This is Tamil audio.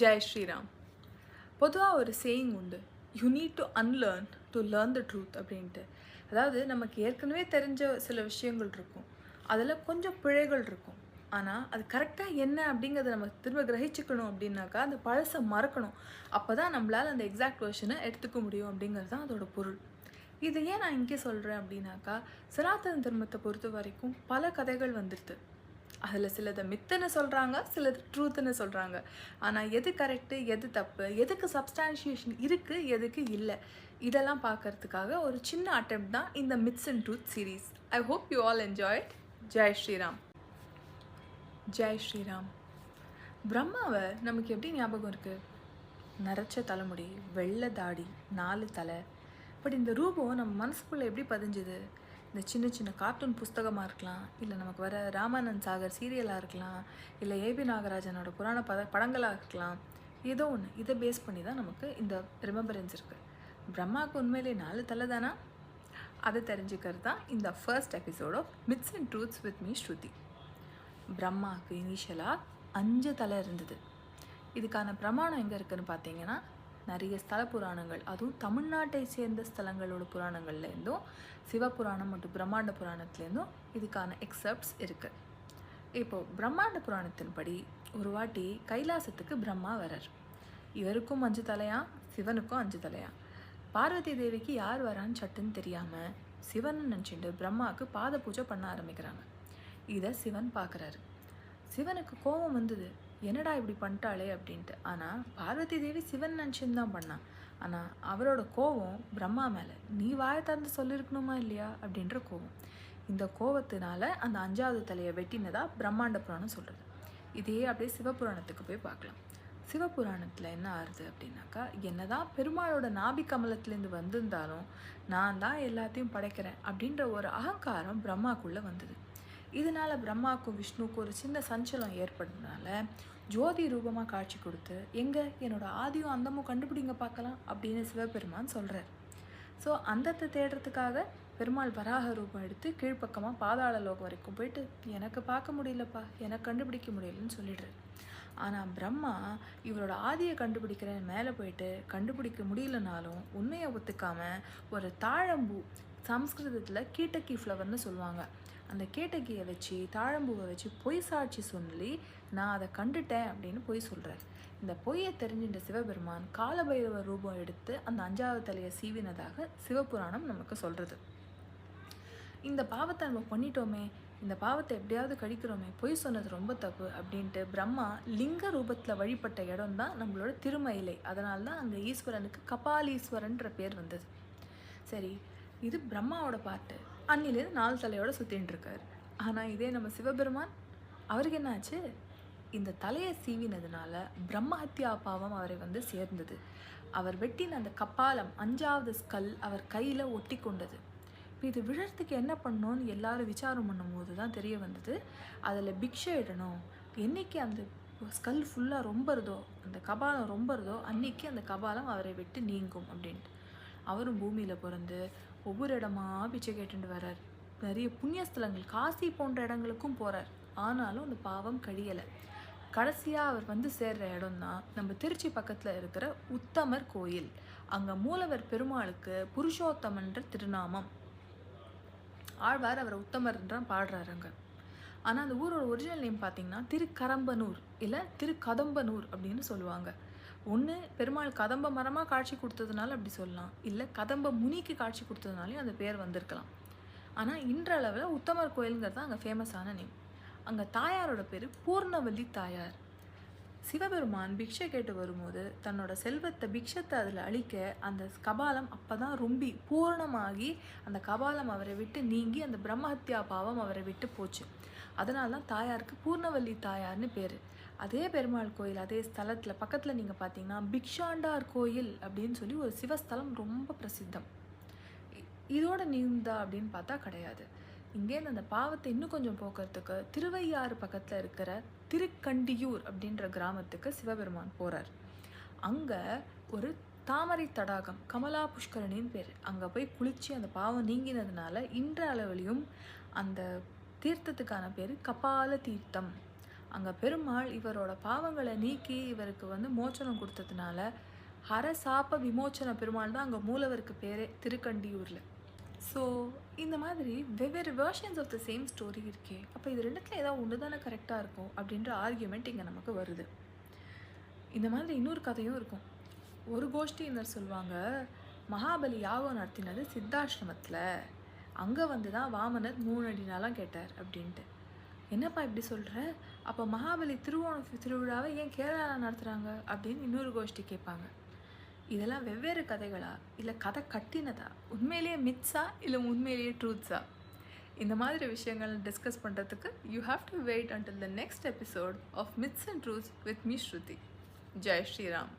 ஜெய் ஸ்ரீராம். பொதுவாக ஒரு சேயிங் உண்டு, you need to unlearn to learn the truth அப்படின்ட்டு. அதாவது நமக்கு ஏற்கனவே தெரிஞ்ச சில விஷயங்கள் இருக்கும், அதில் கொஞ்சம் பிழைகள் இருக்கும். ஆனால் அது கரெக்டாக என்ன அப்படிங்கிறத நம்ம திரும்ப கிரகிச்சுக்கணும் அப்படின்னாக்கா அந்த பழசை மறக்கணும். அப்போ தான் நம்மளால் அந்த எக்ஸாக்ட் வெர்ஷனை எடுத்துக்க முடியும் அப்படிங்கிறது தான் அதோட பொருள். இது ஏன் நான் இங்கே சொல்கிறேன் அப்படின்னாக்கா, சனாதன தர்மத்தை பொறுத்த வரைக்கும் பல கதைகள் வந்துடுது. அதில் சிலதை மித்துன்னு சொல்கிறாங்க, சிலது ட்ரூத்துன்னு சொல்கிறாங்க. ஆனால் எது கரெக்டு, எது தப்பு, எதுக்கு சப்ஸ்டான்ஷியேஷன் இருக்குது, எதுக்கு இல்லை, இதெல்லாம் பார்க்கறதுக்காக ஒரு சின்ன அட்டெம்ப்ட் தான் இந்த myths and truth series. I hope you all enjoy it. Jai Shri Ram. Jai Shri Ram. பிரம்மாவை நமக்கு எப்படி ஞாபகம் இருக்குது? நரைச்ச தலைமுடி, வெள்ளை தாடி, 4 தலை. பட் இந்த ரூபம் நம்ம மனசுக்குள்ளே எப்படி பதிஞ்சுது? இந்த சின்ன சின்ன கார்ட்டூன் புஸ்தகமாக இருக்கலாம், இல்லை நமக்கு வர ராமானந்த் சாகர் சீரியலாக இருக்கலாம், இல்லை ஏபி நாகராஜனோட புராண படங்களாக இருக்கலாம். ஏதோ ஒன்று இதை பேஸ் பண்ணி தான் நமக்கு இந்த ரிமெம்பரன்ஸ் இருக்குது. பிரம்மாவுக்கு உண்மையிலே 4 தலை தானா? அதை தெரிஞ்சுக்கிறது தான் இந்த first episode of myths and truths with me Shruti. பிரம்மாவுக்கு இனிஷியலாக 5 தலை இருந்தது. இதுக்கான பிரமாணம் எங்கே இருக்குதுன்னு பார்த்தீங்கன்னா, நிறைய ஸ்தல புராணங்கள், அதுவும் தமிழ்நாட்டை சேர்ந்த ஸ்தலங்களோட புராணங்கள்லேருந்தும், சிவபுராணம் மற்றும் பிரம்மாண்ட புராணத்துலேருந்தும் இதுக்கான எக்ஸப்ட்ஸ் இருக்குது. இப்போது பிரம்மாண்ட புராணத்தின்படி ஒரு வாட்டி கைலாசத்துக்கு பிரம்மா வரார். இவருக்கும் 5 தலையா, சிவனுக்கும் 5 தலையா. பார்வதி தேவிக்கு யார் வரான்னு சட்டுன்னு தெரியாமல் சிவன் நினச்சிட்டு பிரம்மாவுக்கு பாத பூஜை பண்ண ஆரம்பிக்கிறாங்க. இதை சிவன் பார்க்குறாரு. சிவனுக்கு கோபம் வந்தது, என்னடா இப்படி பண்ணிட்டாளே அப்படின்ட்டு. ஆனால் பார்வதி தேவி சிவன் நினச்சின்னு தான் பண்ணான். ஆனால் அவரோட கோபம் பிரம்மா மேலே, நீ வாயை திறந்து சொல்லியிருக்கணுமா இல்லையா அப்படின்ற கோபம். இந்த கோபத்தினால அந்த 5வது தலையை வெட்டினதா பிரம்மாண்ட புராணம் சொல்கிறது. இதே அப்படியே சிவபுராணத்துக்கு போய் பார்க்கலாம். சிவபுராணத்தில் என்ன ஆறுது அப்படின்னாக்கா, என்னதான் பெருமாளோட நாபி கமலத்துலேருந்து வந்திருந்தாலும் நான் தான் எல்லாத்தையும் படைக்கிறேன் அப்படின்ற ஒரு அகங்காரம் பிரம்மாக்குள்ளே வந்தது. இதனால் பிரம்மாவுக்கும் விஷ்ணுவுக்கும் ஒரு சின்ன சஞ்சலம் ஏற்படுறதுனால ஜோதி ரூபமாக காட்சி கொடுத்து, என்னோட ஆதியும் அந்தமும் கண்டுபிடிங்க பார்க்கலாம் அப்படின்னு சிவபெருமான் சொல்கிறார். ஸோ அந்தத்தை தேடுறதுக்காக பெருமாள் வராக ரூபம் எடுத்து கீழ்ப்பக்கமாக பாதாள லோகம் வரைக்கும் போயிட்டு, எனக்கு பார்க்க முடியலப்பா, எனக்கு கண்டுபிடிக்க முடியலன்னு சொல்லிடுறார். ஆனால் பிரம்மா இவரோட ஆதியை கண்டுபிடிக்கிறேன் மேலே போயிட்டு கண்டுபிடிக்க முடியலனாலும் உண்மையை ஒத்துக்காமல் ஒரு தாழம்பூ, சம்ஸ்கிருதத்தில் கீட்டக்கி ஃப்ளவர்னு சொல்லுவாங்க, அந்த கேட்டகியை வச்சு தாழம்பூவை வச்சு பொய் சாட்சி சொல்லி நான் அதை கண்டுட்டேன் அப்படின்னு பொய் சொல்கிறார். இந்த பொய்யை தெரிஞ்சின்ற சிவபெருமான் காலபைரவர் ரூபம் எடுத்து அந்த 5வது தலையை சீவினதாக சிவபுராணம் நமக்கு சொல்கிறது. இந்த பாவத்தை நம்ம பண்ணிட்டோமே, இந்த பாவத்தை எப்படியாவது கழிக்கிறோமே, பொய் சொன்னது ரொம்ப தப்பு அப்படின்ட்டு பிரம்மா லிங்க ரூபத்தில் வழிபட்ட இடம் தான் நம்மளோட திருமயிலை. அதனால தான் அங்கே ஈஸ்வரனுக்கு கபாலீஸ்வரன்ற பேர் வந்தது. சரி, இது பிரம்மாவோட பாட்டு. அன்னிலேருந்து 4 தலையோட சுற்றின்னு இருக்கார். ஆனால் இதே நம்ம சிவபெருமான், அவருக்கு என்ன ஆச்சு? இந்த தலையை சீவினதுனால பிரம்மஹத்யா பாவம் அவரை வந்து சேர்ந்தது. அவர் வெட்டின அந்த கபாலம், 5வது ஸ்கல் அவர் கையில் ஒட்டி கொண்டது. இப்போ இது விழறதுக்கு என்ன பண்ணணும்னு எல்லாரும் விசாரம் பண்ணும்போது தான் தெரிய வந்தது, அதில் பிக்ஷை இடணும். என்றைக்கு அந்த ஸ்கல் ஃபுல்லாக ரொம்பறதோ, அந்த கபாலம் ரொம்பறதோ, அன்றைக்கி அந்த கபாலம் அவரை விட்டு நீங்கும் அப்படின்ட்டு. அவரும் பூமியில் பிறந்து ஒவ்வொரு இடமா பிச்சை கேட்டுட்டு வர்றார். நிறைய புண்ணியஸ்தலங்கள், காசி போன்ற இடங்களுக்கும் போகிறார். ஆனாலும் அந்த பாவம் கழியலை. கடைசியாக அவர் வந்து சேர்கிற இடம் தான் நம்ம திருச்சி பக்கத்தில் இருக்கிற உத்தமர் கோயில். அங்கே மூலவர் பெருமாளுக்கு புருஷோத்தமன்ற திருநாமம். ஆழ்வார் அவரை உத்தமர்ன்றான் பாடுறாருங்க. ஆனால் அந்த ஊரோட ஒரிஜினல் நேம் பார்த்தீங்கன்னா திருக்கரம்பனூர் இல்லை திருக்கதம்பனூர் அப்படின்னு சொல்லுவாங்க. ஒன்று பெருமாள் கதம்ப மரமாக காட்சி கொடுத்ததுனால அப்படி சொல்லலாம், இல்லை கதம்ப முனிக்கு காட்சி கொடுத்ததுனாலையும் அந்த பேர் வந்திருக்கலாம். ஆனால் இன்றளவில் உத்தமர் கோயிலுங்கிறது தான் அங்கே ஃபேமஸான நேம். அங்கே தாயாரோட பேர் பூர்ணவல்லி தாயார். சிவபெருமான் பிக்ஷை கேட்டு வரும்போது தன்னோட செல்வத்தை, பிக்ஷத்தை அதில் அழிக்க அந்த கபாலம் அப்போ தான் ரொம்ப பூர்ணமாகி அந்த கபாலம் அவரை விட்டு நீங்கி அந்த பிரம்மஹத்யா பாவம் அவரை விட்டு போச்சு. அதனால தான் தாயாருக்கு பூர்ணவல்லி தாயார்னு பேர். அதே பெருமாள் கோயில் அதே ஸ்தலத்தில் பக்கத்தில் நீங்கள் பார்த்தீங்கன்னா பிக்ஷாண்டார் கோயில் அப்படின்னு சொல்லி ஒரு சிவஸ்தலம் ரொம்ப பிரசித்தம். இதோட நீந்தா அப்படின்னு பார்த்தா கிடையாது. இங்கேருந்து அந்த பாவத்தை இன்னும் கொஞ்சம் போக்குறதுக்கு திருவையாறு பக்கத்தில் இருக்கிற திருக்கண்டியூர் அப்படின்ற கிராமத்துக்கு சிவபெருமான் போகிறார். அங்கே ஒரு தாமரை தடாகம், கமலா புஷ்கரணின்னு பேர். அங்கே போய் குளித்து அந்த பாவம் நீங்கினதுனால இன்ற அளவிலையும் அந்த தீர்த்தத்துக்கான பேர் கபால தீர்த்தம். அங்கே பெருமாள் இவரோட பாவங்களை நீக்கி இவருக்கு வந்து மோச்சனம் கொடுத்ததுனால ஹர சாப விமோச்சன பெருமாள் தான் அங்கே மூலவருக்கு பேரே திருக்கண்டியூரில். ஸோ இந்த மாதிரி வெவ்வேறு versions of the same story இருக்கே, அப்போ இது ரெண்டுத்தில் ஏதாவது ஒன்று தானே கரெக்டாக இருக்கும் அப்படின்ற ஆர்கியூமெண்ட் இங்கே நமக்கு வருது. இந்த மாதிரி இன்னொரு கதையும் இருக்கும். ஒரு கோஷ்டியினர் சொல்லுவாங்க, மகாபலி யாகம் நடத்தினது சித்தாசிரமத்தில், அங்கே வந்து தான் வாமனர் 3 அடி நிலம் கேட்டார் அப்படின்ட்டு. என்னப்பா இப்படி சொல்கிற, அப்போ மகாபலி திருவிழாவை ஏன் கேரளாவில் நடத்துகிறாங்க அப்படின்னு இன்னொரு கோஷ்டி கேட்பாங்க. இதெல்லாம் வெவ்வேறு கதைகளா, இல்லை கதை கட்டினதா, உண்மையிலேயே மித்ஸா இல்லை உண்மையிலேயே ட்ரூத்ஸா? இந்த மாதிரி விஷயங்கள் டிஸ்கஸ் பண்ணுறதுக்கு you have to wait until the next episode of myths and truths with me Shruti. Jai Sriram.